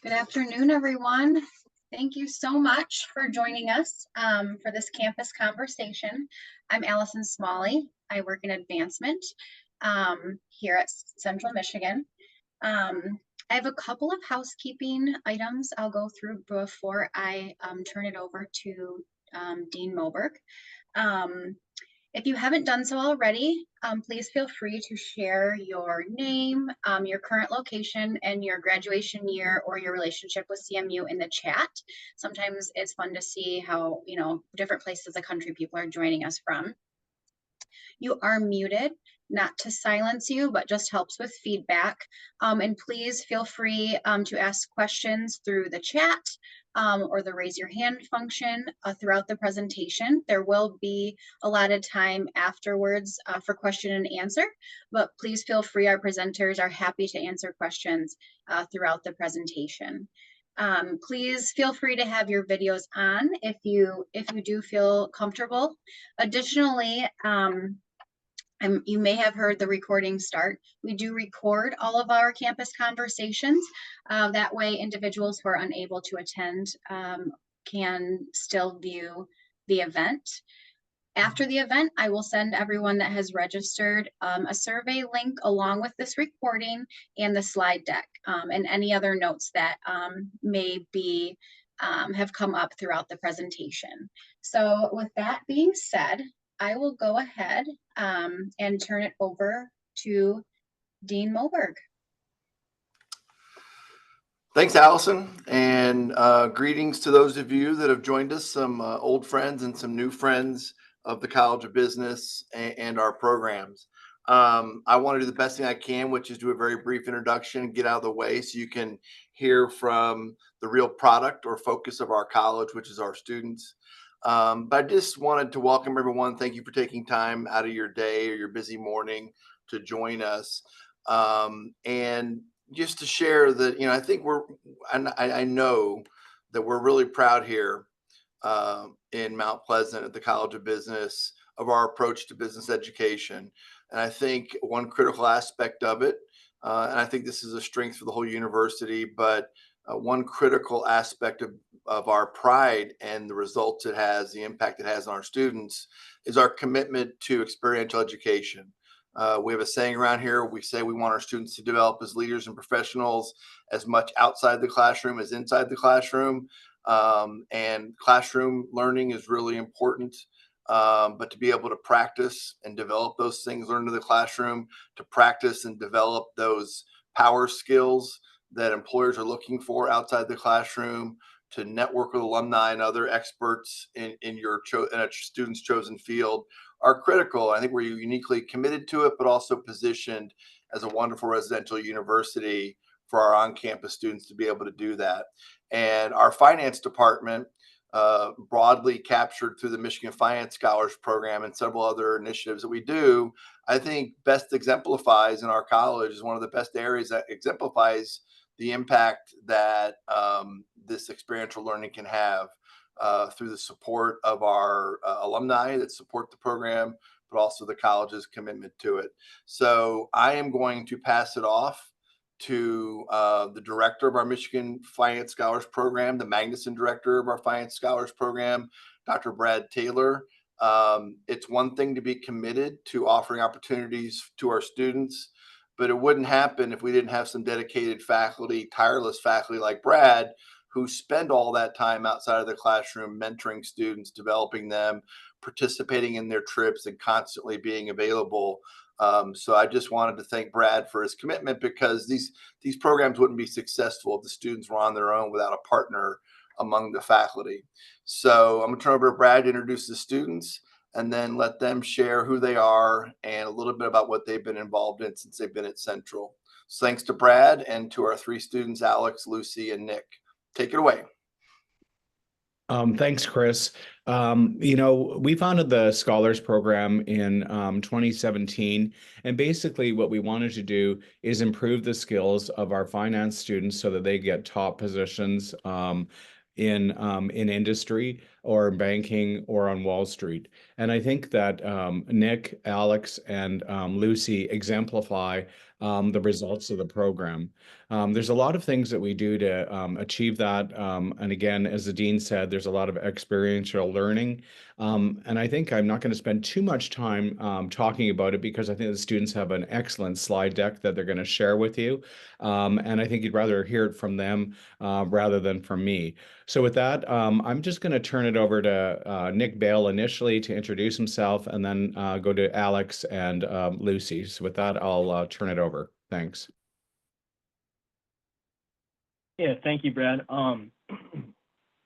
Good afternoon, everyone. Thank you so much for joining us for this campus conversation. I'm Allison Smalley. I work in advancement here at Central Michigan. I have a couple of housekeeping items I'll go through before I turn it over to Dean Moberg. If you haven't done so already, please feel free to share your name, your current location, and your graduation year or your relationship with CMU in the chat. Sometimes it's fun to see how, different places of the country people are joining us from. You are muted, not to silence you, but just helps with feedback. And please feel free to ask questions through the chat or the raise your hand function throughout the presentation. There will be allotted time afterwards for question and answer, but please feel free. Our presenters are happy to answer questions throughout the presentation. Please feel free to have your videos on if you do feel comfortable. Additionally, you may have heard the recording start. We do record all of our campus conversations. That way individuals who are unable to attend can still view the event. After the event, I will send everyone that has registered a survey link along with this recording and the slide deck and any other notes that may be have come up throughout the presentation. So with that being said, I will go ahead and turn it over to Dean Moberg. Thanks, Allison, and greetings to those of you that have joined us, some old friends and some new friends of the College of Business and our programs. I want to do the best thing I can, which is do a very brief introduction, get out of the way so you can hear from the real product or focus of our college, which is our students. But I just wanted to welcome everyone. Thank you for taking time out of your day or your busy morning to join us. And just to share that, I think I know that we're really proud here in Mount Pleasant at the College of Business of our approach to business education. And I think one critical aspect of it, and I think this is a strength for the whole university, but one critical aspect of our pride and the results it has, the impact it has on our students, is our commitment to experiential education. We have a saying around here. We say we want our students to develop as leaders and professionals as much outside the classroom as inside the classroom. And classroom learning is really important. But to be able to practice and develop those things learned in the classroom, to practice and develop those power skills that employers are looking for outside the classroom, to network with alumni and other experts in a student's chosen field are critical. I think we're uniquely committed to it, but also positioned as a wonderful residential university for our on-campus students to be able to do that. And our finance department, broadly captured through the Michigan Finance Scholars Program and several other initiatives that we do, I think best exemplifies in our college is one of the best areas that exemplifies the impact that this experiential learning can have through the support of our alumni that support the program, but also the college's commitment to it. So I am going to pass it off to the director of our Michigan Finance Scholars Program, the Magnuson director of our Finance Scholars Program, Dr. Brad Taylor. It's one thing to be committed to offering opportunities to our students, but it wouldn't happen if we didn't have some dedicated faculty, tireless faculty like Brad, who spend all that time outside of the classroom mentoring students, developing them, participating in their trips, and constantly being available. So I just wanted to thank Brad for his commitment, because these programs wouldn't be successful if the students were on their own without a partner among the faculty. So I'm going to turn over to Brad to introduce the students and then let them share who they are and a little bit about what they've been involved in since they've been at Central. So thanks to Brad and to our three students, Alex, Lucy, and Nick. Take it away. Thanks, Chris. We founded the Scholars Program in 2017, and basically what we wanted to do is improve the skills of our finance students so that they get top positions in industry. or in banking or on Wall Street. And I think that Nick, Alex, and Lucy exemplify the results of the program. There's a lot of things that we do to achieve that. And again, as the dean said, there's a lot of experiential learning. And I think I'm not going to spend too much time talking about it because I think the students have an excellent slide deck that they're going to share with you. And I think you'd rather hear it from them rather than from me. So with that, I'm just going to turn it over to Nick Bale initially to introduce himself, and then go to Alex and Lucy. So with that, I'll turn it over. Thanks. Yeah, thank you, Brad.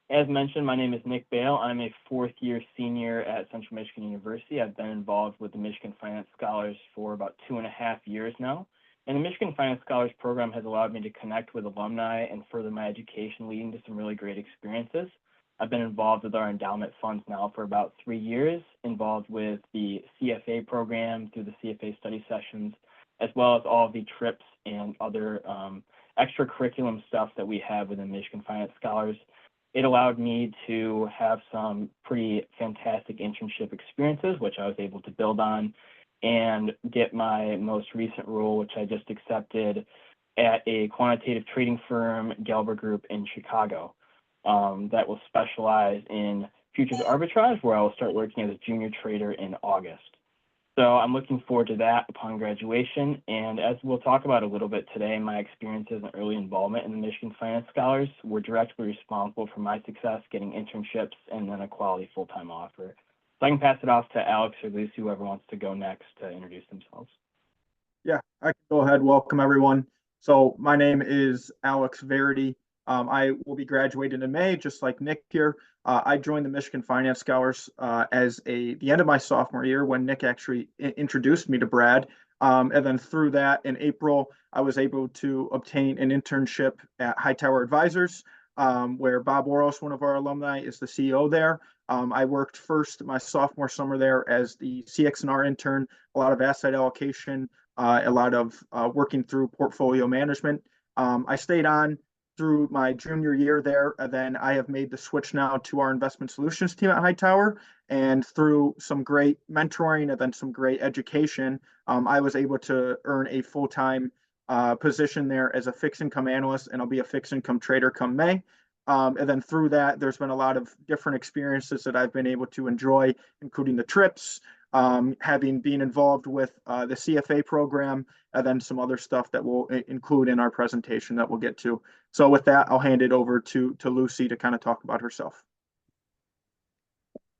As mentioned, my name is Nick Bale. I'm a fourth-year senior at Central Michigan University. I've been involved with the Michigan Finance Scholars for about 2.5 years now. And the Michigan Finance Scholars program has allowed me to connect with alumni and further my education, leading to some really great experiences. I've been involved with our endowment funds now for about 3 years, involved with the CFA program through the CFA study sessions, as well as all of the trips and other extracurriculum stuff that we have within Michigan Finance Scholars. It allowed me to have some pretty fantastic internship experiences, which I was able to build on, and get my most recent role, which I just accepted at a quantitative trading firm, Gelber Group in Chicago, that will specialize in futures arbitrage, where I will start working as a junior trader in August. So I'm looking forward to that upon graduation. And as we'll talk about a little bit today, my experiences and early involvement in the Michigan Finance Scholars were directly responsible for my success getting internships and then a quality full-time offer. So I can pass it off to Alex or Lucy, whoever wants to go next to introduce themselves. Yeah, I can go ahead. Welcome, everyone. So my name is Alex Verity. I will be graduating in May, just like Nick here. I joined the Michigan Finance Scholars as the end of my sophomore year when Nick actually introduced me to Brad. And then through that, in April, I was able to obtain an internship at Hightower Advisors, where Bob Oros, one of our alumni, is the CEO there. I worked first my sophomore summer there as the CX&R intern, a lot of asset allocation, a lot of working through portfolio management. I stayed on through my junior year there, and then I have made the switch now to our investment solutions team at Hightower. And through some great mentoring and then some great education, I was able to earn a full-time position there as a fixed income analyst, and I'll be a fixed income trader come May. And then through that, there's been a lot of different experiences that I've been able to enjoy, including the trips, having been involved with the CFA program, and then some other stuff that we'll include in our presentation that we'll get to. So with that, I'll hand it over to Lucy to kind of talk about herself.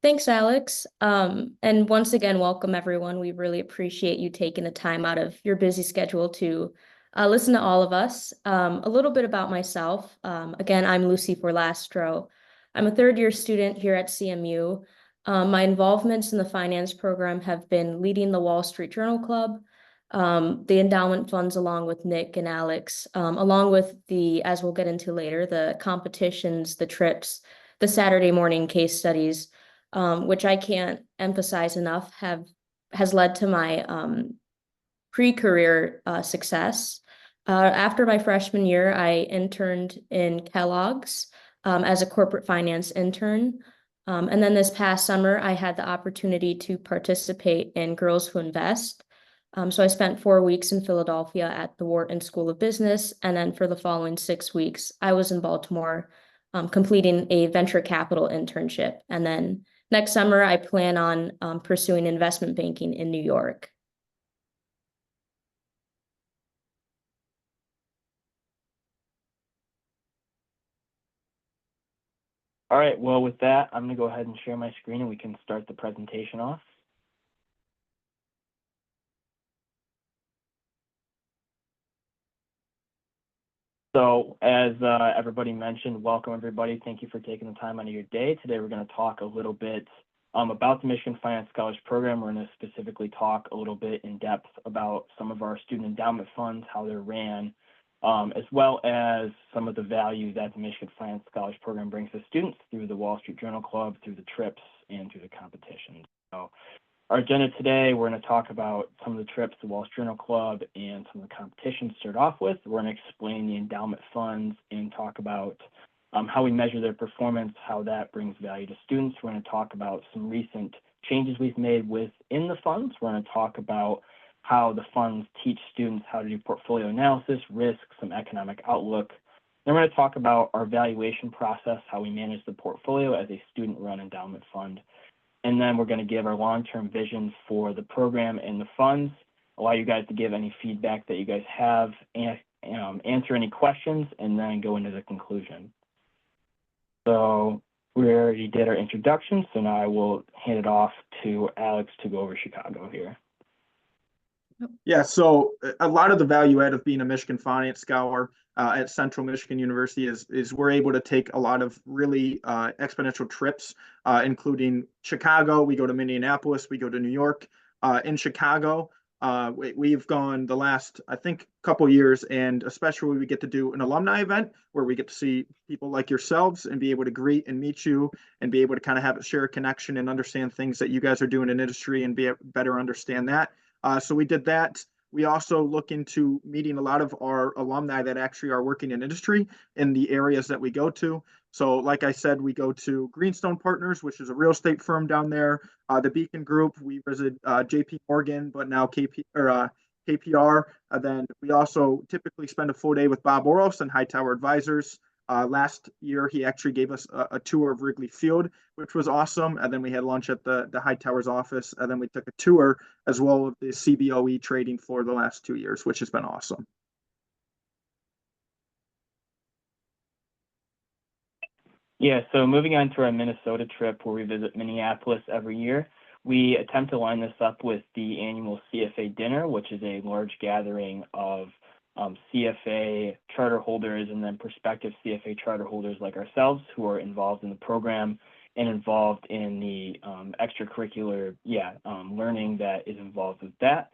Thanks, Alex. And once again, welcome everyone. We really appreciate you taking the time out of your busy schedule to listen to all of us. A little bit about myself. Again, I'm Lucy Forlastro. I'm a third-year student here at CMU. My involvements in the finance program have been leading the Wall Street Journal Club, the endowment funds along with Nick and Alex, along with as we'll get into later, the competitions, the trips, the Saturday morning case studies, which I can't emphasize enough, has led to my pre-career success. After my freshman year, I interned in Kellogg's as a corporate finance intern. And then this past summer, I had the opportunity to participate in Girls Who Invest. So I spent 4 weeks in Philadelphia at the Wharton School of Business. And then for the following 6 weeks, I was in Baltimore completing a venture capital internship. And then next summer, I plan on pursuing investment banking in New York. All right, well, with that, I'm going to go ahead and share my screen and we can start the presentation off. So as everybody mentioned, welcome everybody. Thank you for taking the time out of your day. Today we're going to talk a little bit about the Michigan Finance Scholars Program. We're going to specifically talk a little bit in depth about some of our student endowment funds, how they're ran, as well as some of the value that the Michigan Finance Scholars Program brings to students through the Wall Street Journal Club, through the trips, and through the competitions. So our agenda today, we're going to talk about some of the trips, the Wall Street Journal Club, and some of the competitions to start off with. We're going to explain the endowment funds and talk about how we measure their performance, how that brings value to students. We're going to talk about some recent changes we've made within the funds. We're going to talk about how the funds teach students how to do portfolio analysis, risk, some economic outlook. Then we're going to talk about our valuation process, how we manage the portfolio as a student-run endowment fund. And then we're going to give our long-term vision for the program and the funds, allow you guys to give any feedback that you guys have, and answer any questions, and then go into the conclusion. So we already did our introduction, so now I will hand it off to Alex to go over Chicago here. Yeah, so a lot of the value add of being a Michigan Finance Scholar at Central Michigan University is we're able to take a lot of really exponential trips, including Chicago. We go to Minneapolis, we go to New York. In Chicago, we've gone the last, I think, couple years, and especially we get to do an alumni event where we get to see people like yourselves and be able to greet and meet you and be able to kind of share a connection and understand things that you guys are doing in industry and better understand that. So we did that. We also look into meeting a lot of our alumni that actually are working in industry in the areas that we go to. So like I said, we go to Greenstone Partners, which is a real estate firm down there. The Beacon Group, we visit JP Morgan, but now KPR. Then we also typically spend a full day with Bob Oros and Hightower Advisors. Last year, he actually gave us a tour of Wrigley Field, which was awesome. And then we had lunch at the Hightower's office. And then we took a tour as well of the CBOE trading floor the last 2 years, which has been awesome. Yeah, so moving on to our Minnesota trip where we visit Minneapolis every year, we attempt to line this up with the annual CFA dinner, which is a large gathering of CFA charter holders and then prospective CFA charter holders like ourselves who are involved in the program and involved in the extracurricular learning that is involved with that.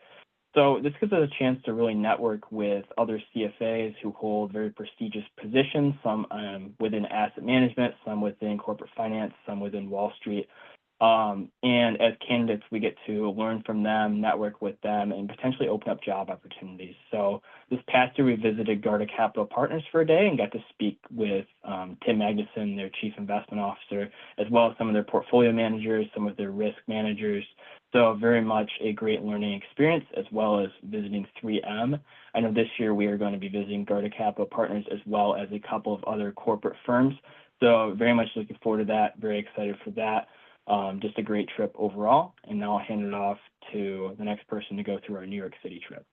So this gives us a chance to really network with other CFAs who hold very prestigious positions, some within asset management, some within corporate finance, some within Wall Street. And as candidates, we get to learn from them, network with them, and potentially open up job opportunities. So this past year, we visited Garda Capital Partners for a day and got to speak with Tim Magnuson, their chief investment officer, as well as some of their portfolio managers, some of their risk managers. So very much a great learning experience, as well as visiting 3M. I know this year we are going to be visiting Garda Capital Partners as well as a couple of other corporate firms. So very much looking forward to that, very excited for that. Just a great trip overall. And now I'll hand it off to the next person to go through our New York City trip.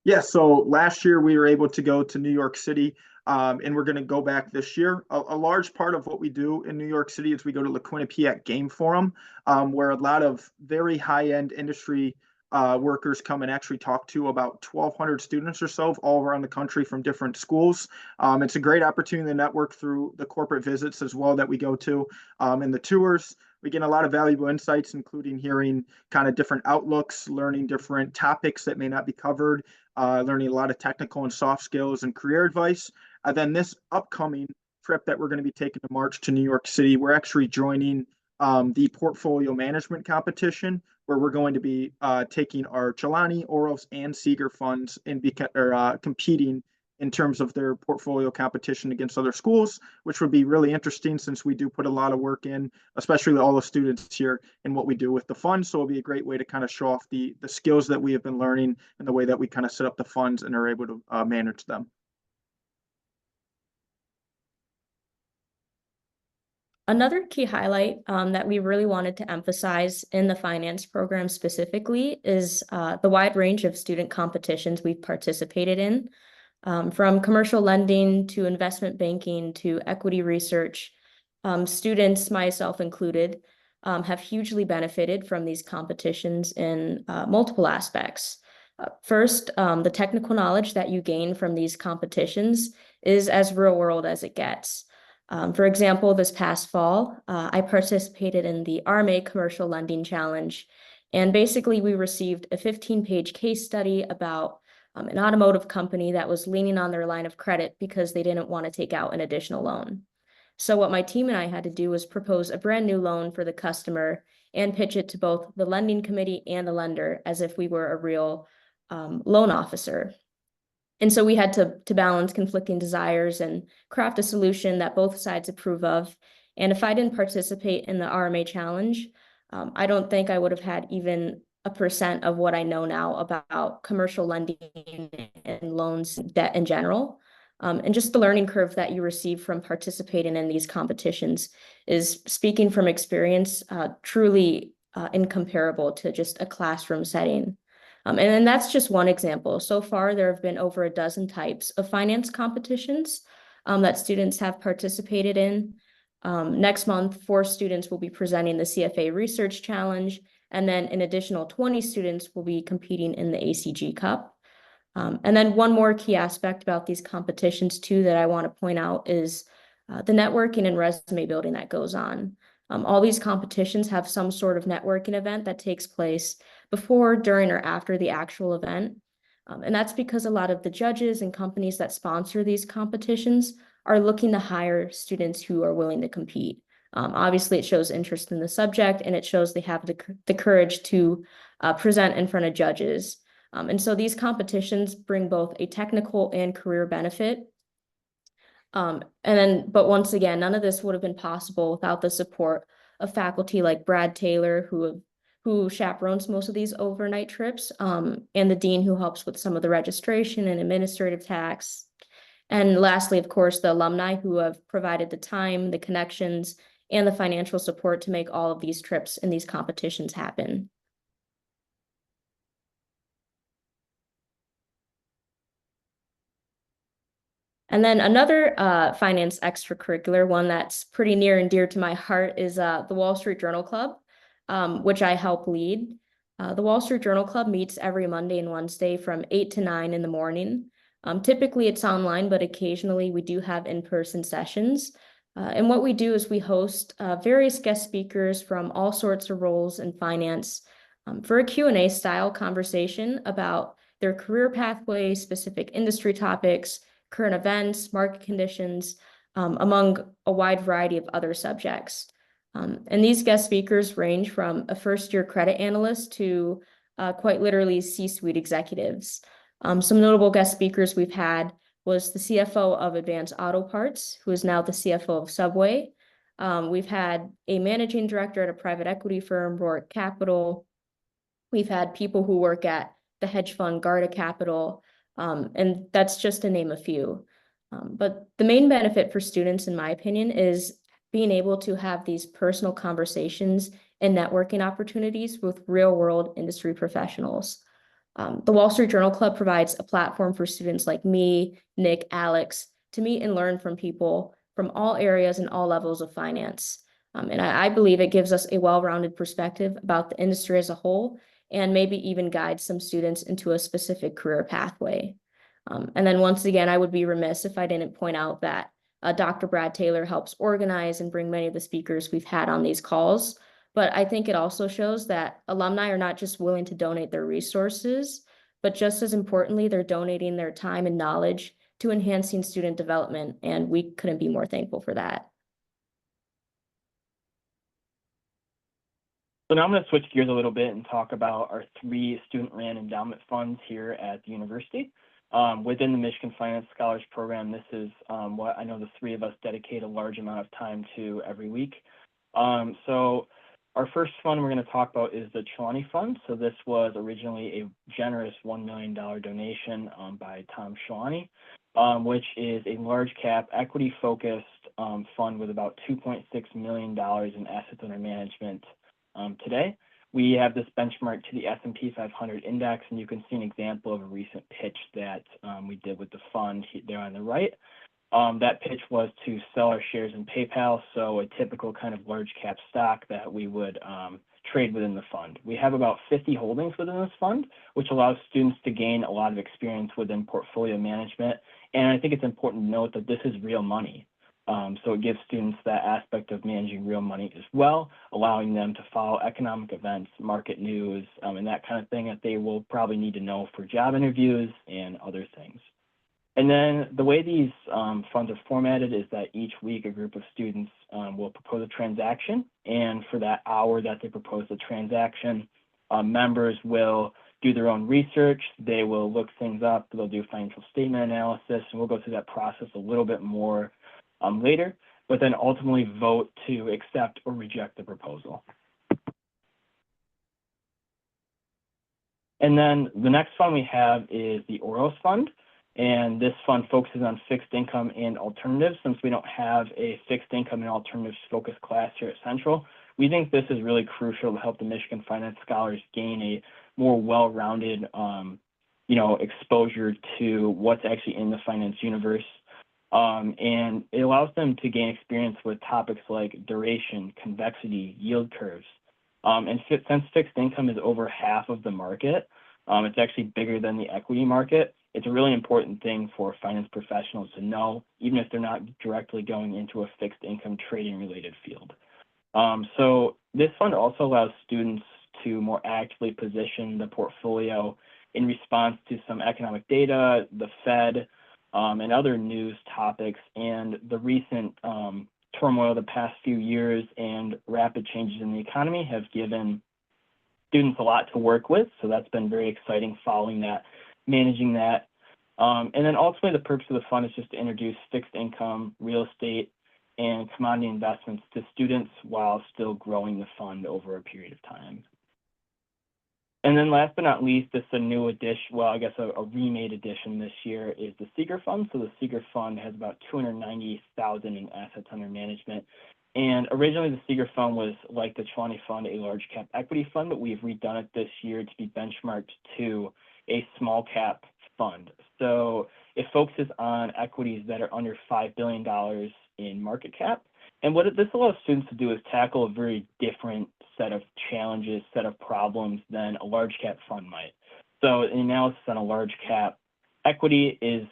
Yeah, so last year we were able to go to New York City, and we're going to go back this year. A large part of what we do in New York City is we go to the Quinnipiac Game Forum, where a lot of very high-end industry workers come and actually talk to about 1,200 students or so all around the country from different schools. It's a great opportunity to network through the corporate visits as well that we go to, and the tours. We get a lot of valuable insights, including hearing kind of different outlooks, learning different topics that may not be covered, learning a lot of technical and soft skills and career advice. And then this upcoming trip that we're going to be taking to March to New York City, we're actually joining the portfolio management competition, where we're going to be taking our Jelani, Oros, and Seeger funds and competing in terms of their portfolio competition against other schools, which would be really interesting since we do put a lot of work in, especially with all the students here and what we do with the funds. So it'll be a great way to kind of show off the skills that we have been learning and the way that we kind of set up the funds and are able to manage them. Another key highlight that we really wanted to emphasize in the finance program specifically is the wide range of student competitions we've participated in, from commercial lending to investment banking to equity research. Students, myself included, have hugely benefited from these competitions in multiple aspects. First, the technical knowledge that you gain from these competitions is as real world as it gets. For example, this past fall, I participated in the RMA Commercial Lending Challenge, and basically we received a 15-page case study about an automotive company that was leaning on their line of credit because they didn't want to take out an additional loan. So what my team and I had to do was propose a brand new loan for the customer and pitch it to both the lending committee and the lender as if we were a real loan officer. And so we had to balance conflicting desires and craft a solution that both sides approve of. And if I didn't participate in the RMA challenge, I don't think I would have had even a percent of what I know now about commercial lending and loans, debt in general. And just the learning curve that you receive from participating in these competitions is, speaking from experience, truly incomparable to just a classroom setting. And then that's just one example. So far, there have been over a dozen types of finance competitions that students have participated in. Next month, 4 students will be presenting the CFA Research Challenge, and then an additional 20 students will be competing in the ACG Cup. And then one more key aspect about these competitions too that I want to point out is the networking and resume building that goes on. All these competitions have some sort of networking event that takes place before, during, or after the actual event. And that's because a lot of the judges and companies that sponsor these competitions are looking to hire students who are willing to compete. Obviously, it shows interest in the subject, and it shows they have the courage to present in front of judges. And so these competitions bring both a technical and career benefit. But once again, none of this would have been possible without the support of faculty like Brad Taylor, who chaperones most of these overnight trips, and the dean who helps with some of the registration and administrative tasks. And lastly, of course, the alumni who have provided the time, the connections, and the financial support to make all of these trips and these competitions happen. And then another finance extracurricular, one that's pretty near and dear to my heart, is the Wall Street Journal Club, which I help lead. The Wall Street Journal Club meets every Monday and Wednesday from 8 to 9 in the morning. Typically it's online, but occasionally we do have in-person sessions. And what we do is we host various guest speakers from all sorts of roles in finance for a Q&A style conversation about their career pathway, specific industry topics, current events, market conditions, among a wide variety of other subjects. And these guest speakers range from a first-year credit analyst to quite literally C-suite executives. Some notable guest speakers we've had was the CFO of Advanced Auto Parts, who is now the CFO of Subway. We've had a managing director at a private equity firm, Roark Capital. We've had people who work at the hedge fund Garda Capital, and that's just to name a few. But the main benefit for students, in my opinion, is being able to have these personal conversations and networking opportunities with real-world industry professionals. The Wall Street Journal Club provides a platform for students like me, Nick, Alex, to meet and learn from people from all areas and all levels of finance. And I believe it gives us a well-rounded perspective about the industry as a whole, and maybe even guide some students into a specific career pathway. And then once again, I would be remiss if I didn't point out that Dr. Brad Taylor helps organize and bring many of the speakers we've had on these calls. But I think it also shows that alumni are not just willing to donate their resources, but just as importantly, they're donating their time and knowledge to enhancing student development. And we couldn't be more thankful for that. So now I'm going to switch gears a little bit and talk about our 3 student-ran endowment funds here at the university. Within the Michigan Finance Scholars Program, this is what I know the 3 of us dedicate a large amount of time to every week. So our first fund we're going to talk about is the Trelawney Fund. So this was originally a generous $1 million donation by Tom Trelawney, which is a large cap equity focused fund with about $2.6 million in assets under management today. We have this benchmark to the S&P 500 index, and you can see an example of a recent pitch that we did with the fund there on the right. That pitch was to sell our shares in PayPal, so a typical kind of large cap stock that we would trade within the fund. We have about 50 holdings within this fund, which allows students to gain a lot of experience within portfolio management. And I think it's important to note that this is real money. So it gives students that aspect of managing real money as well, allowing them to follow economic events, market news, and that kind of thing that they will probably need to know for job interviews and other things. And then the way these funds are formatted is that each week a group of students will propose a transaction, and for that hour that they propose the transaction, members will do their own research. They will look things up. They'll do financial statement analysis, and we'll go through that process a little bit more later, but then ultimately vote to accept or reject the proposal. And then the next fund we have is the OROS Fund. And this fund focuses on fixed income and alternatives. Since we don't have a fixed income and alternatives focused class here at Central, we think this is really crucial to help the Michigan Finance Scholars gain a more well-rounded, exposure to what's actually in the finance universe. And it allows them to gain experience with topics like duration, convexity, yield curves. Since fixed income is over half of the market, it's actually bigger than the equity market. It's a really important thing for finance professionals to know, even if they're not directly going into a fixed income trading related field. So this fund also allows students to more actively position the portfolio in response to some economic data, the Fed, and other news topics, and the recent turmoil the past few years and rapid changes in the economy have given students a lot to work with. So that's been very exciting following that, managing that. And then ultimately the purpose of the fund is just to introduce fixed income, real estate, and commodity investments to students while still growing the fund over a period of time. And then last but not least, this is a new addition, well, I guess a remade edition this year is the Seeker Fund. So the Seeker Fund has about $290,000 in assets under management. And originally the Seeker Fund was like the Chilani Fund, a large cap equity fund, but we've redone it this year to be benchmarked to a small cap fund. So it focuses on equities that are under $5 billion in market cap. And what this allows students to do is tackle a very different set of challenges, set of problems than a large cap fund might. So the analysis on a large cap equity is,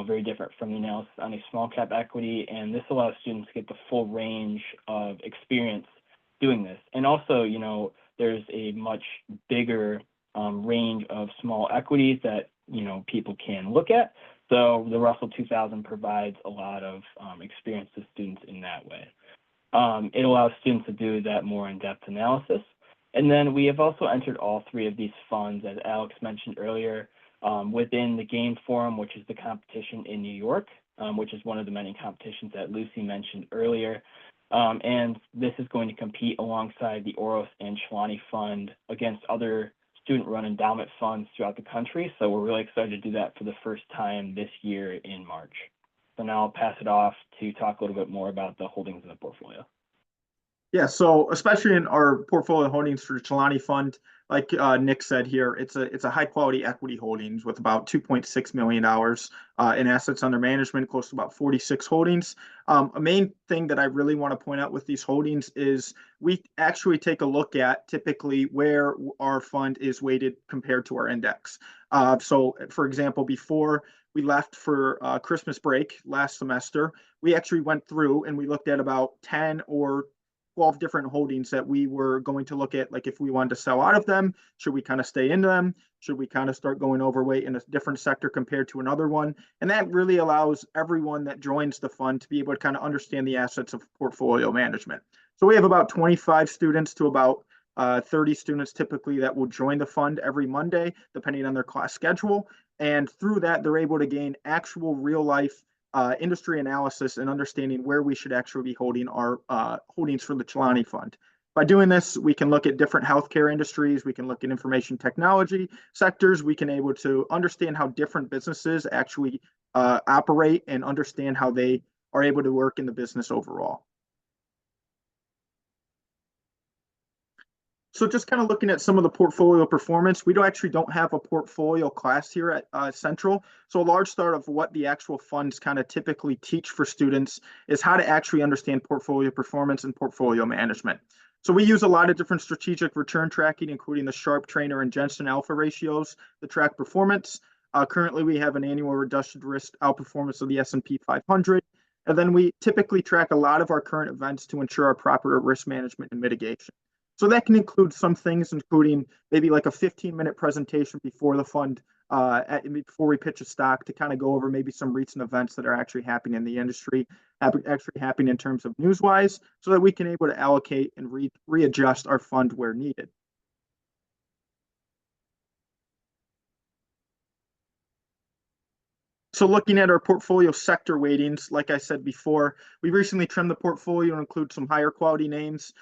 very different from the analysis on a small cap equity. And this allows students to get the full range of experience doing this. And also, there's a much bigger range of small equities that, people can look at. So the Russell 2000 provides a lot of experience to students in that way. It allows students to do that more in-depth analysis. And then we have also entered all three of these funds, as Alex mentioned earlier, within the Game Forum, which is the competition in New York, which is one of the many competitions that Lucy mentioned earlier. And this is going to compete alongside the Oros and Chilani Fund against other student-run endowment funds throughout the country. So we're really excited to do that for the first time this year in March. So now I'll pass it off to talk a little bit more about the holdings in the portfolio. Yeah, so especially in our portfolio holdings for the Chilani Fund, like Nick said here, it's a high quality equity holdings with about $2.6 million in assets under management, close to about 46 holdings. A main thing that I really want to point out with these holdings is we actually take a look at typically where our fund is weighted compared to our index. So for example, before we left for Christmas break last semester, we actually went through and we looked at about 10 or 12 different holdings that we were going to look at, like if we wanted to sell out of them, should we kind of stay in them? Should we kind of start going overweight in a different sector compared to another one? And that really allows everyone that joins the fund to be able to kind of understand the assets of portfolio management. So we have about 25 students to about 30 students typically that will join the fund every Monday, depending on their class schedule. And through that, they're able to gain actual real life industry analysis and understanding where we should actually be holding our holdings for the Chilani Fund. By doing this, we can look at different healthcare industries. We can look at information technology sectors. We can able to understand how different businesses actually operate and understand how they are able to work in the business overall. So just kind of looking at some of the portfolio performance, we don't have a portfolio class here at Central. So a large start of what the actual funds kind of typically teach for students is how to actually understand portfolio performance and portfolio management. So we use a lot of different strategic return tracking, including the Sharpe, Trainer, and Jensen alpha ratios to track performance. Currently, we have an annual reduced risk outperformance of the S&P 500. And then we typically track a lot of our current events to ensure our proper risk management and mitigation. So that can include some things, including maybe like a 15-minute presentation before the fund, before we pitch a stock, to kind of go over maybe some recent events that are actually happening in the industry, actually happening in terms of news-wise, so that we can able to allocate and readjust our fund where needed. So looking at our portfolio sector weightings, like I said before, we recently trimmed the portfolio to include some higher quality names.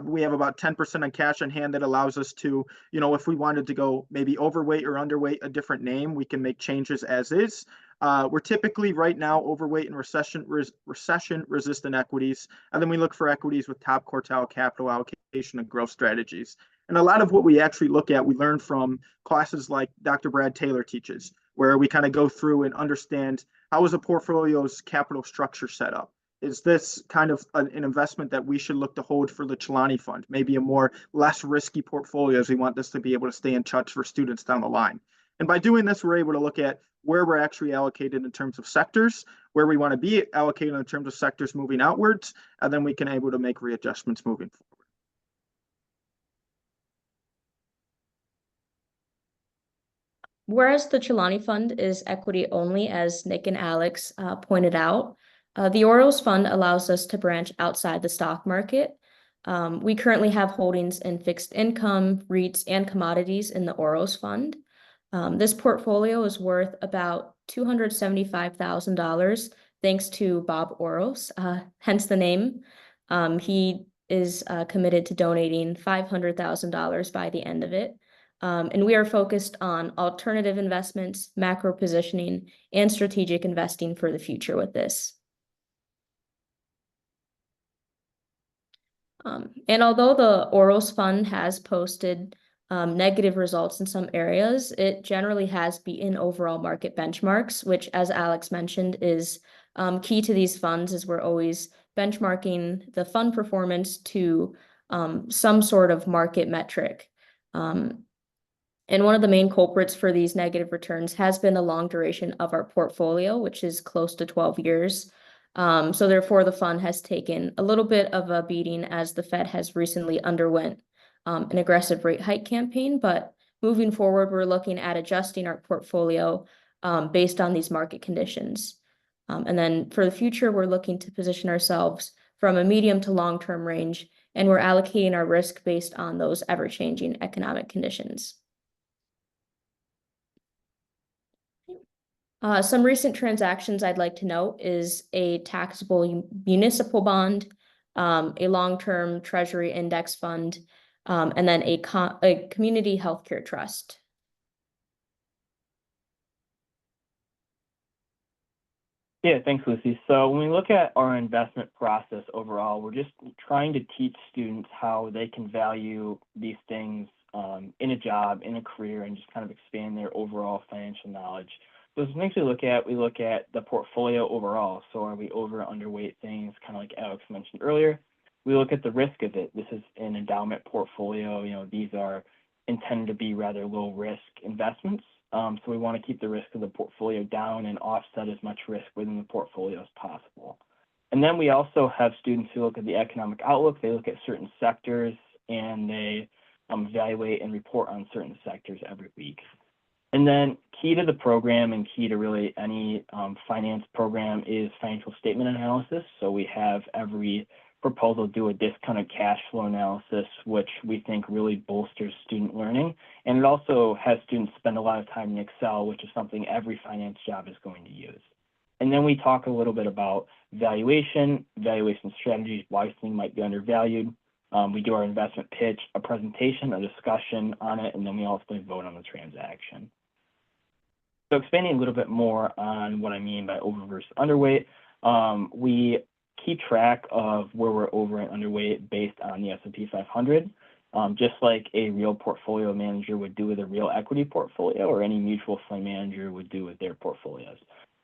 We have about 10% on cash on hand that allows us to, if we wanted to go maybe overweight or underweight a different name, we can make changes as is. We're typically right now overweight in recession resistant equities, and then we look for equities with top quartile capital allocation and growth strategies. And a lot of what we actually look at, we learn from classes like Dr. Brad Taylor teaches, where we kind of go through and understand how is a portfolio's capital structure set up. Is this kind of an investment that we should look to hold for the Chilani Fund, maybe a more less risky portfolio as we want this to be able to stay in touch for students down the line. And by doing this, we're able to look at where we're actually allocated in terms of sectors, where we want to be allocated in terms of sectors moving outwards, and then we can able to make readjustments moving forward. Whereas the Chilani Fund is equity only, as Nick and Alex pointed out, the Orioles Fund allows us to branch outside the stock market. We currently have holdings in fixed income, REITs, and commodities in the Orioles Fund. This portfolio is worth about $275,000 thanks to Bob Orioles, hence the name. He is committed to donating $500,000 by the end of it. And we are focused on alternative investments, macro positioning, and strategic investing for the future with this. And although the Orioles Fund has posted negative results in some areas, it generally has beaten overall market benchmarks, which, as Alex mentioned, is key to these funds, as we're always benchmarking the fund performance to some sort of market metric. And one of the main culprits for these negative returns has been the long duration of our portfolio, which is close to 12 years. So therefore, the fund has taken a little bit of a beating as the Fed has recently underwent an aggressive rate hike campaign. But moving forward, we're looking at adjusting our portfolio based on these market conditions. And then for the future, we're looking to position ourselves from a medium to long-term range, and we're allocating our risk based on those ever-changing economic conditions. Some recent transactions I'd like to note is a taxable municipal bond, a long-term treasury index fund, and then a community healthcare trust. Yeah, thanks, Lucy. So when we look at our investment process overall, we're just trying to teach students how they can value these things in a job, in a career, and just kind of expand their overall financial knowledge. So some things we look at the portfolio overall. So are we over or underweight things, kind of like Alex mentioned earlier? We look at the risk of it. This is an endowment portfolio. These are intended to be rather low risk investments. So we want to keep the risk of the portfolio down and offset as much risk within the portfolio as possible. And then we also have students who look at the economic outlook. They look at certain sectors and they evaluate and report on certain sectors every week. And then key to the program and key to really any finance program is financial statement analysis. So we have every proposal do a discounted cash flow analysis, which we think really bolsters student learning. And it also has students spend a lot of time in Excel, which is something every finance job is going to use. And then we talk a little bit about valuation strategies, why something might be undervalued. We do our investment pitch, a presentation, a discussion on it, and then we ultimately vote on the transaction. So expanding a little bit more on what I mean by over versus underweight, we keep track of where we're over and underweight based on the S&P 500, just like a real portfolio manager would do with a real equity portfolio or any mutual fund manager would do with their portfolios.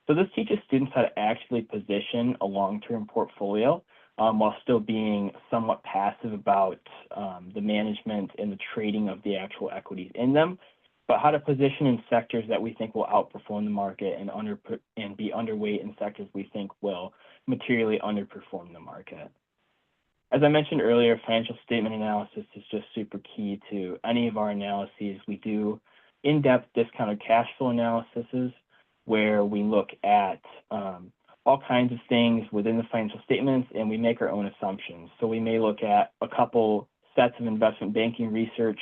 So this teaches students how to actually position a long-term portfolio while still being somewhat passive about the management and the trading of the actual equities in them, but how to position in sectors that we think will outperform the market and be underweight in sectors we think will materially underperform the market. As I mentioned earlier, financial statement analysis is just super key to any of our analyses. We do in-depth discounted cash flow analyses where we look at all kinds of things within the financial statements and we make our own assumptions. So we may look at a couple sets of investment banking research,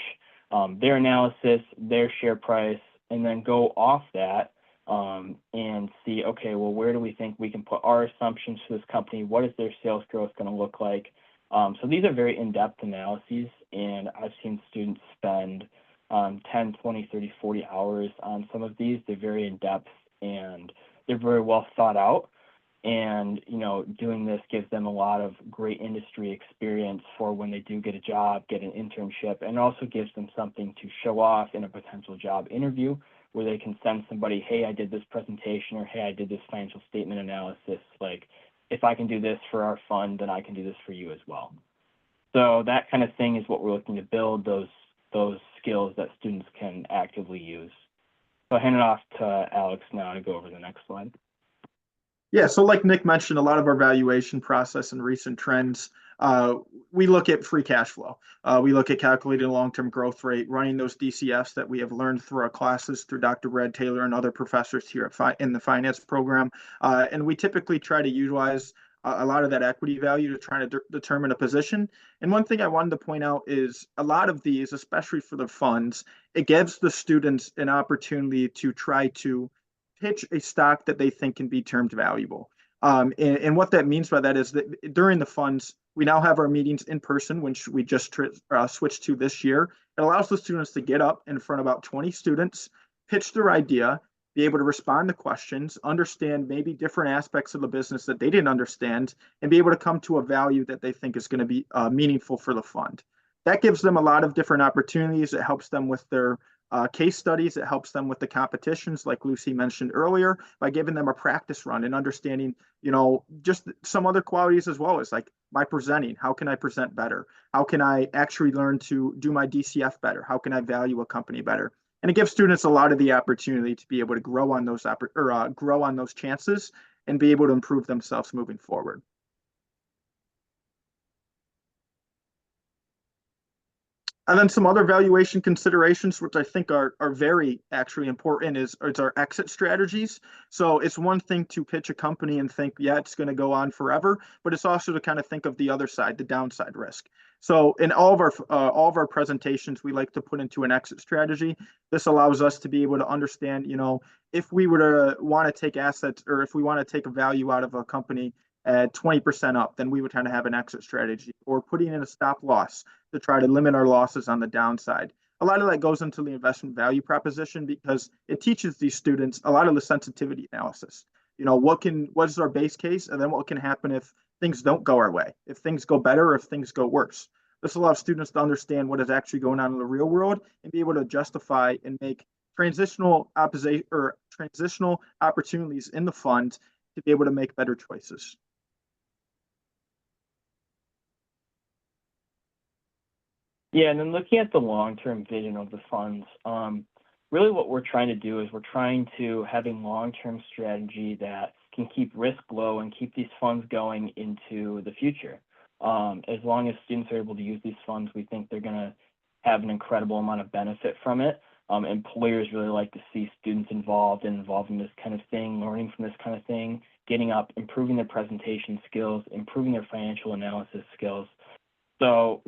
their analysis, their share price, and then go off that and see, okay, well, where do we think we can put our assumptions for this company? What is their sales growth going to look like? So these are very in-depth analyses, and I've seen students spend 10, 20, 30, 40 hours on some of these. They're very in-depth and they're very well thought out. And, doing this gives them a lot of great industry experience for when they do get a job, get an internship, and also gives them something to show off in a potential job interview where they can send somebody, hey, I did this presentation, or hey, I did this financial statement analysis. Like, if I can do this for our fund, then I can do this for you as well. So that kind of thing is what we're looking to build, those skills that students can actively use. So I'll hand it off to Alex now to go over the next slide. Yeah, so like Nick mentioned, a lot of our valuation process and recent trends, we look at free cash flow. We look at calculating long-term growth rate, running those DCFs that we have learned through our classes through Dr. Brad Taylor and other professors here in the finance program. And we typically try to utilize a lot of that equity value to try to determine a position. And one thing I wanted to point out is a lot of these, especially for the funds, it gives the students an opportunity to try to pitch a stock that they think can be termed valuable. And what that means by that is that during the funds, we now have our meetings in person, which we just switched to this year. It allows the students to get up in front of about 20 students, pitch their idea, be able to respond to questions, understand maybe different aspects of the business that they didn't understand, and be able to come to a value that they think is going to be meaningful for the fund. That gives them a lot of different opportunities. It helps them with their case studies. It helps them with the competitions, like Lucy mentioned earlier, by giving them a practice run and understanding, just some other qualities as well as like my presenting. How can I present better? How can I actually learn to do my DCF better? How can I value a company better? And it gives students a lot of the opportunity to be able to grow on those grow on those chances and be able to improve themselves moving forward. And then some other valuation considerations, which I think are very actually important, is our exit strategies. So it's one thing to pitch a company and think, yeah, it's going to go on forever, but it's also to kind of think of the other side, the downside risk. So in all of our presentations, we like to put into an exit strategy. This allows us to be able to understand, if we were to want to take assets, or if we want to take a value out of a company at 20% up, then we would kind of have an exit strategy, or putting in a stop loss to try to limit our losses on the downside. A lot of that goes into the investment value proposition because it teaches these students a lot of the sensitivity analysis. What is our base case, and then what can happen if things don't go our way, if things go better, or if things go worse. This allows students to understand what is actually going on in the real world and be able to justify and make transitional opportunities in the fund to be able to make better choices. Yeah, and then looking at the long-term vision of the funds, really what we're trying to do is we're trying to have a long-term strategy that can keep risk low and keep these funds going into the future. As long as students are able to use these funds, we think they're going to have an incredible amount of benefit from it. Employers really like to see students involved in this kind of thing, learning from this kind of thing, getting up, improving their presentation skills, improving their financial analysis skills. So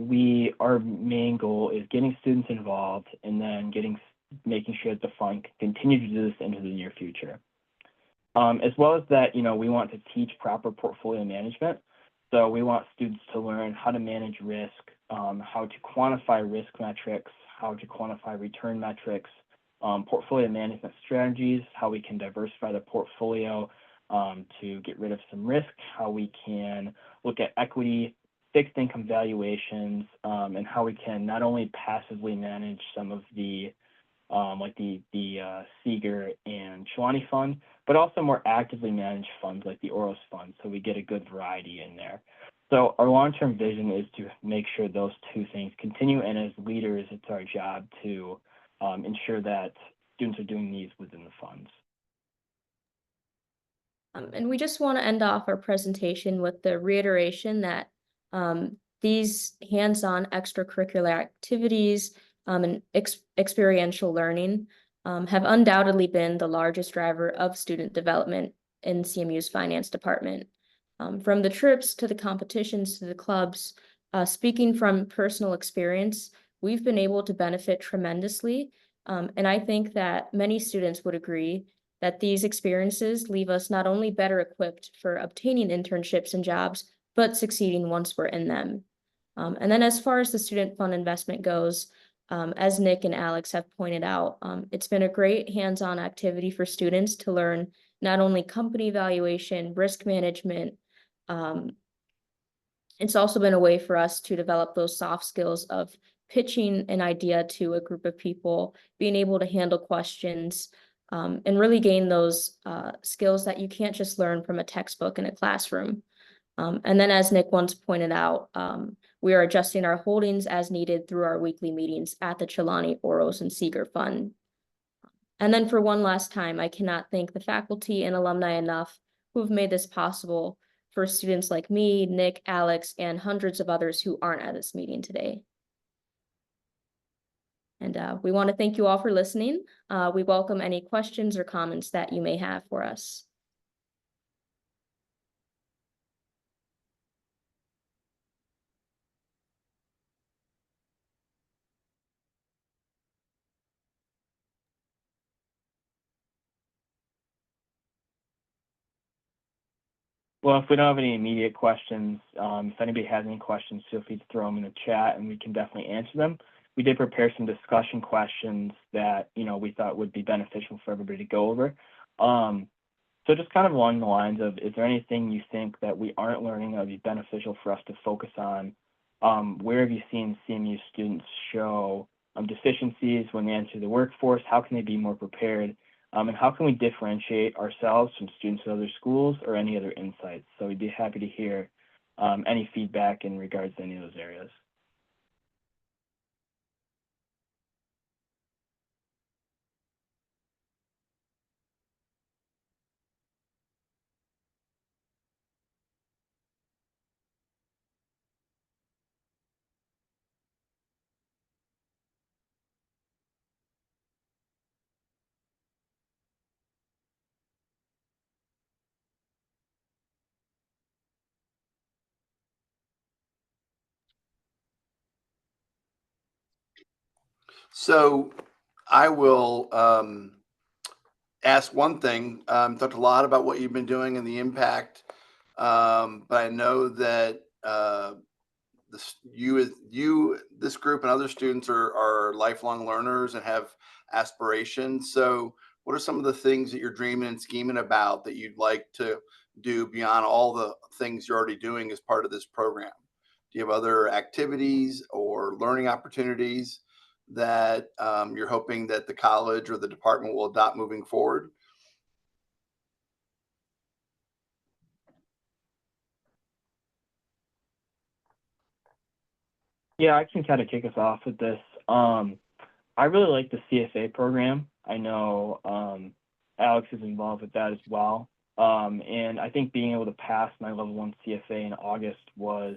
our main goal is getting students involved and then making sure that the fund can continue to do this into the near future. As well as that, we want to teach proper portfolio management. So we want students to learn how to manage risk, how to quantify risk metrics, how to quantify return metrics, portfolio management strategies, how we can diversify the portfolio to get rid of some risk, how we can look at equity, fixed income valuations, and how we can not only passively manage some of the like the Seeger and Chilani fund, but also more actively manage funds like the Oros fund, so we get a good variety in there. So our long-term vision is to make sure those two things continue, and as leaders, it's our job to ensure that students are doing these within the funds. And we just want to end off our presentation with the reiteration that these hands-on extracurricular activities and experiential learning have undoubtedly been the largest driver of student development in CMU's finance department. From the trips to the competitions to the clubs, speaking from personal experience, we've been able to benefit tremendously. And I think that many students would agree that these experiences leave us not only better equipped for obtaining internships and jobs, but succeeding once we're in them. And then as far as the student fund investment goes, as Nick and Alex have pointed out, it's been a great hands-on activity for students to learn not only company valuation, risk management. It's also been a way for us to develop those soft skills of pitching an idea to a group of people, being able to handle questions, and really gain those skills that you can't just learn from a textbook in a classroom. And then as Nick once pointed out, we are adjusting our holdings as needed through our weekly meetings at the Chilani, Oros, and Seeger Fund. And then for one last time, I cannot thank the faculty and alumni enough who've made this possible for students like me, Nick, Alex, and hundreds of others who aren't at this meeting today. And we want to thank you all for listening. We welcome any questions or comments that you may have for us. Well, if we don't have any immediate questions, if anybody has any questions, feel free to throw them in the chat and we can definitely answer them. We did prepare some discussion questions that, we thought would be beneficial for everybody to go over. So just kind of along the lines of, is there anything you think that we aren't learning that would be beneficial for us to focus on? Where have you seen CMU students show deficiencies when they enter the workforce? How can they be more prepared? And how can we differentiate ourselves from students at other schools or any other insights? So we'd be happy to hear any feedback in regards to any of those areas. So I will ask one thing. Talked a lot about what you've been doing and the impact, but I know that this group and other students are lifelong learners and have aspirations. So what are some of the things that you're dreaming and scheming about that you'd like to do beyond all the things you're already doing as part of this program? Do you have other activities or learning opportunities that you're hoping that the college or the department will adopt moving forward? Yeah, I can kind of kick us off with this. I really like the CFA program. I know Alex is involved with that as well. And I think being able to pass my level 1 CFA in August was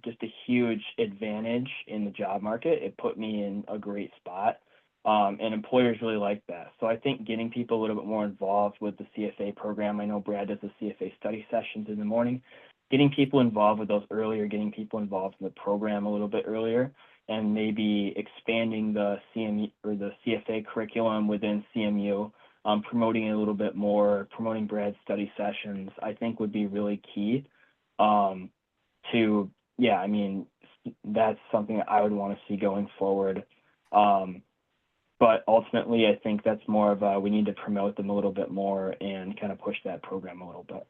just a huge advantage in the job market. It put me in a great spot. And employers really like that. So I think getting people a little bit more involved with the CFA program. I know Brad does the CFA study sessions in the morning. Getting people involved with those earlier, getting people involved in the program a little bit earlier, and maybe expanding the CMU or the CFA curriculum within CMU, promoting it a little bit more, promoting Brad's study sessions, I think would be really key I mean, that's something that I would want to see going forward. But ultimately, I think that's more of we need to promote them a little bit more and kind of push that program a little bit.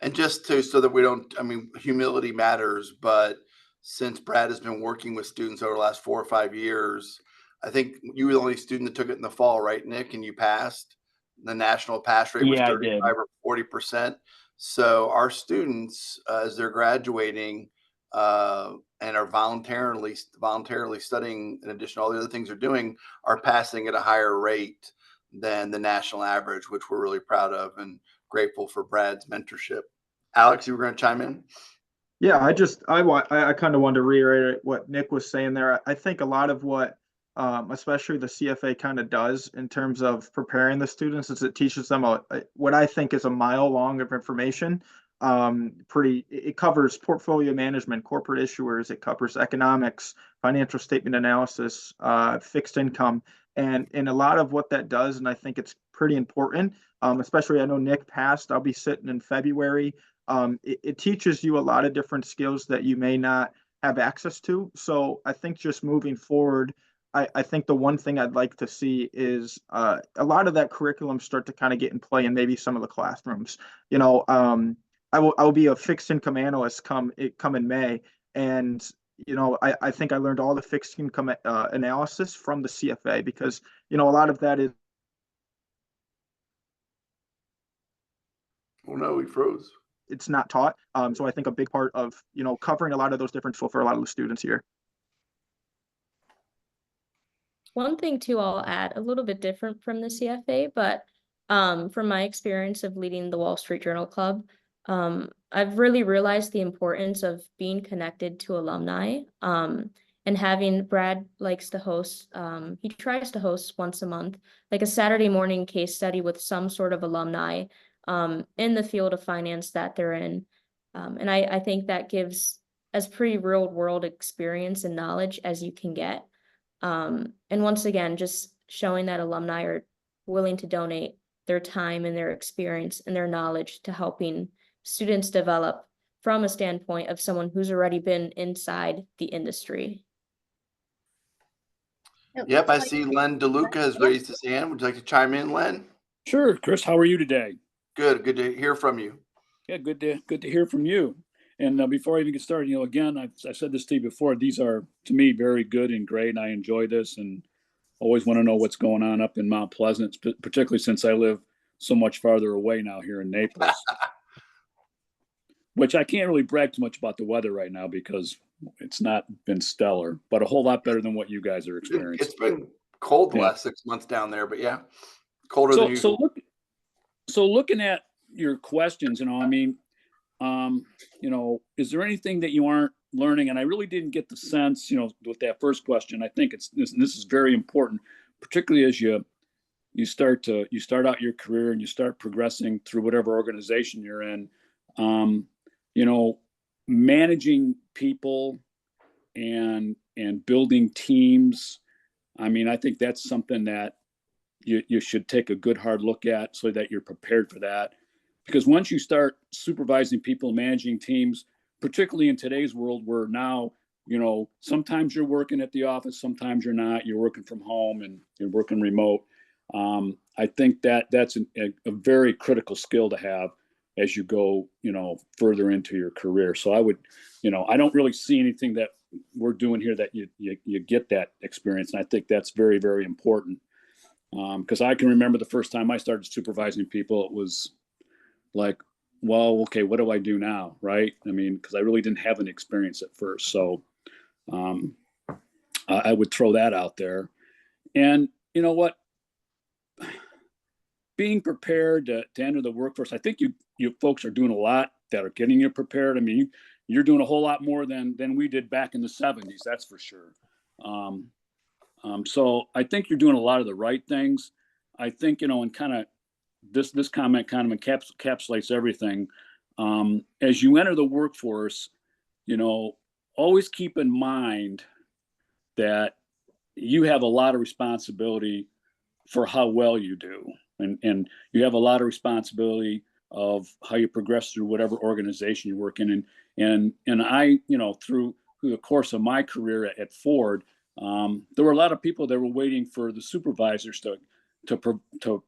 And just so that we don't, humility matters, but since Brad has been working with students over the last 4 or 5 years, I think you were the only student that took it in the fall, right, Nick? And you passed. The national pass rate was Yeah, I 35 did. or 40%. So our students, as they're graduating and are voluntarily studying, in addition to all the other things they're doing, are passing at a higher rate than the national average, which we're really proud of and grateful for Brad's mentorship. Alex, you were going to chime in? Yeah, I kind of wanted to reiterate what Nick was saying there. I think a lot of what, especially the CFA kind of does in terms of preparing the students is it teaches them what I think is a mile long of information. It covers portfolio management, corporate issuers, it covers economics, financial statement analysis, fixed income. And a lot of what that does, and I think it's pretty important, especially I know Nick passed, I'll be sitting in February. It teaches you a lot of different skills that you may not have access to. So I think just moving forward, I think the one thing I'd like to see is a lot of that curriculum start to kind of get in play in maybe some of the classrooms. You know, I will be a fixed income analyst come in May, and I think I learned all the fixed income analysis from the CFA because a lot of that is. Oh no, he froze. It's not taught. So I think a big part of covering a lot of those different for a lot of the students here. One thing too, I'll add a little bit different from the CFA, but from my experience of leading the Wall Street Journal Club, I've really realized the importance of being connected to alumni. And having Brad likes to host, he tries to host once a month, like a Saturday morning case study with some sort of alumni in the field of finance that they're in. And I think that gives as pretty real world experience and knowledge as you can get. And once again, just showing that alumni are willing to donate their time and their experience and their knowledge to helping students develop from a standpoint of someone who's already been inside the industry. Yep, I see Len DeLuca has raised his hand. Would you like to chime in, Len? Sure, Chris. How are you today? Good to hear from you. Yeah, good to hear from you. And before I even get started, again, I said this to you before. These are to me very good and great, and I enjoy this, and always want to know what's going on up in Mount Pleasant, particularly since I live so much farther away now here in Naples. Which I can't really brag too much about the weather right now because it's not been stellar, but a whole lot better than what you guys are experiencing. It's been cold the last 6 months down there, but yeah, colder than usual. So looking at your questions, I mean, is there anything that you aren't learning? And I really didn't get the sense, with that first question. I think this is very important, particularly as you start out your career and you start progressing through whatever organization you're in. Managing people and building teams. I mean, I think that's something that you should take a good hard look at so that you're prepared for that. Because once you start supervising people, managing teams, particularly in today's world where now, sometimes you're working at the office, sometimes you're not, you're working from home and you're working remote. I think that's a very critical skill to have as you go, further into your career. So I would, I don't really see anything that we're doing here that you get that experience. And I think that's very, very important. Because I can remember the first time I started supervising people, it was like, well, okay, what do I do now? Right. I mean, because I really didn't have an experience at first. So I would throw that out there. And you know what? Being prepared to enter the workforce, I think you folks are doing a lot that are getting you prepared. I mean, you're doing a whole lot more than we did back in the 70s, that's for sure. So I think you're doing a lot of the right things. I think, and kind of this comment kind of encapsulates everything. As you enter the workforce, always keep in mind that you have a lot of responsibility for how well you do. And you have a lot of responsibility of how you progress through whatever organization you work in. And I, through the course of my career at Ford, there were a lot of people that were waiting for the supervisors to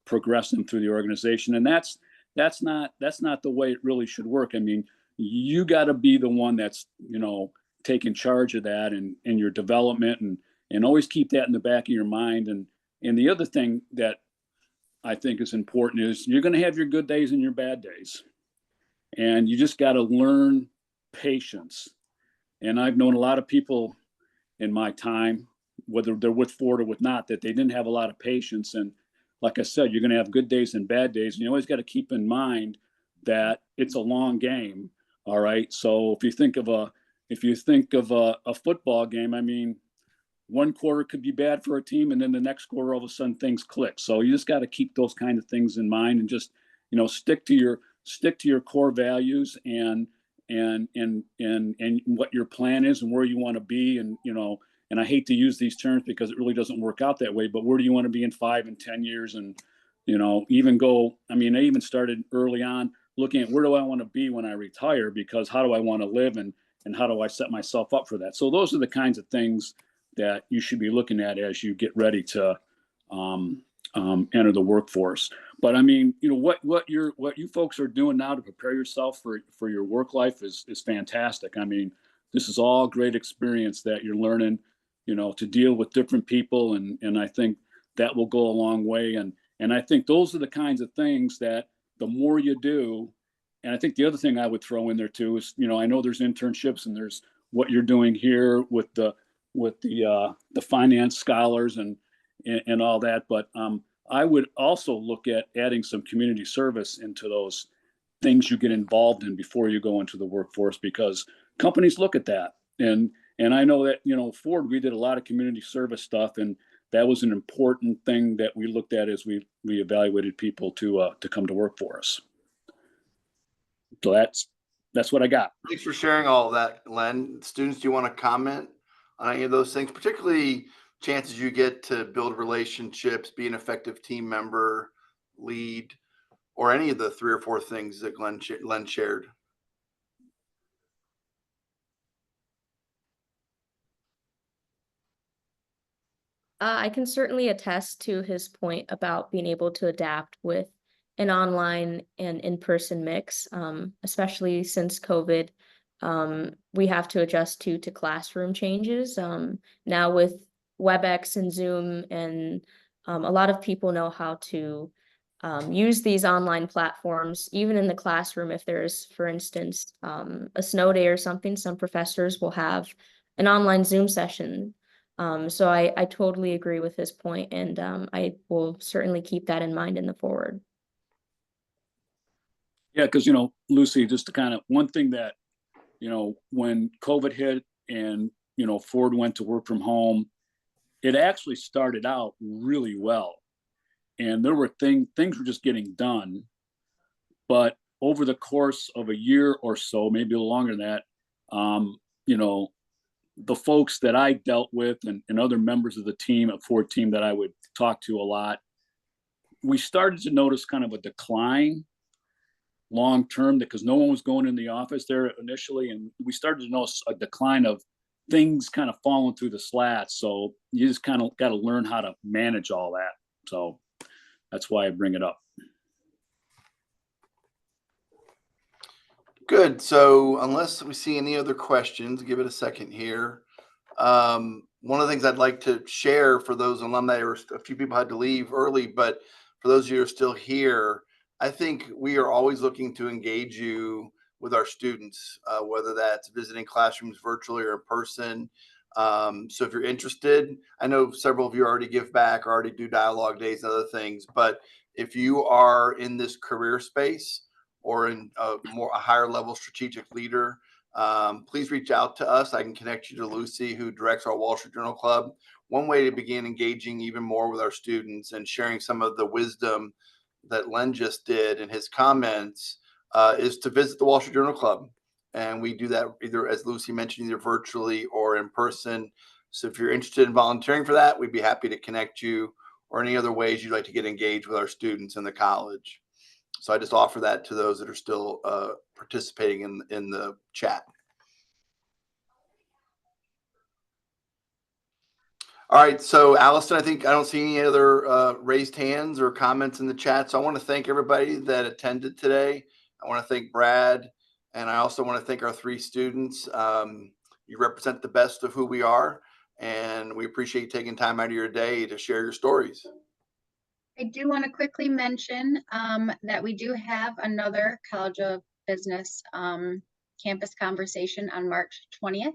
progress them through the organization. And that's not the way it really should work. I mean, you got to be the one that's, taking charge of that and your development and always keep that in the back of your mind. And the other thing that I think is important is you're going to have your good days and your bad days. And you just got to learn patience. And I've known a lot of people in my time, whether they're with Ford or with not, that they didn't have a lot of patience. And like I said, you're going to have good days and bad days. And you always got to keep in mind that it's a long game. All right. So if you think of a football game, I mean, one quarter could be bad for a team, and then the next quarter, all of a sudden, things click. So you just got to keep those kind of things in mind, and just stick to your core values and what your plan is and where you want to be, and and I hate to use these terms because it really doesn't work out that way, but where do you want to be in 5 and 10 years? And, even go, I even started early on looking at where do I want to be when I retire, because how do I want to live, and how do I set myself up for that? So those are the kinds of things that you should be looking at as you get ready to enter the workforce. But what you folks are doing now to prepare yourself for your work life is fantastic. This is all great experience that you're learning, to deal with different people, and I think that will go a long way. And I think those are the kinds of things that the more you do, and I think the other thing I would throw in there too is, I know there's internships and there's what you're doing here with the finance scholars and all that, but I would also look at adding some community service into those things you get involved in before you go into the workforce, because companies look at that. And I know that, Ford, we did a lot of community service stuff, and that was an important thing that we looked at as we evaluated people to come to work for us. So that's what I got. Thanks for sharing all of that, Len. Students, do you want to comment on any of those things, particularly chances you get to build relationships, be an effective team member, lead, or any of the 3 or 4 things that Len shared? I can certainly attest to his point about being able to adapt with an online and in-person mix, especially since COVID. We have to adjust to classroom changes. Now with WebEx and Zoom, and a lot of people know how to use these online platforms, even in the classroom. If there's, for instance, a snow day or something, some professors will have an online Zoom session. So I totally agree with his point, and I will certainly keep that in mind in the forward. Yeah, because, Lucy, just to kind of one thing that, when COVID hit and, Ford went to work from home, it actually started out really well. And there were things were just getting done. But over the course of a year or so, maybe a little longer than that, the folks that I dealt with and other members of the team, a Ford team that I would talk to a lot, we started to notice kind of a decline long term, because no one was going in the office there initially. And we started to notice a decline of things kind of falling through the slats. So you just kind of got to learn how to manage all that. So that's why I bring it up. Good. So unless we see any other questions, give it a second here. One of the things I'd like to share for those alumni, or a few people had to leave early, but for those of you who are still here, I think we are always looking to engage you with our students, whether that's visiting classrooms virtually or in person. So if you're interested, I know several of you already give back, or already do dialogue days and other things, but if you are in this career space or in a higher level strategic leader, please reach out to us. I can connect you to Lucy, who directs our Wall Street Journal Club. One way to begin engaging even more with our students and sharing some of the wisdom that Len just did in his comments is to visit the Wall Street Journal Club. And we do that either, as Lucy mentioned, either virtually or in person. So if you're interested in volunteering for that, we'd be happy to connect you, or any other ways you'd like to get engaged with our students in the college. So I just offer that to those that are still participating in the chat. All right, so Allison, I think I don't see any other raised hands or comments in the chat. So I want to thank everybody that attended today. I want to thank Brad, and I also want to thank our 3 students. You represent the best of who we are, and we appreciate you taking time out of your day to share your stories. I do want to quickly mention that we do have another College of Business campus conversation on March 20th.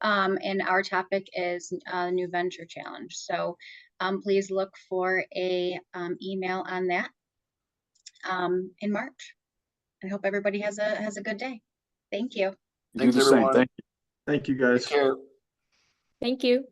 And our topic is New Venture Challenge. So please look for a email on that in March. I hope everybody has a good day. Thank you. Thanks, everyone. Thank you, guys. Take care. Thank you.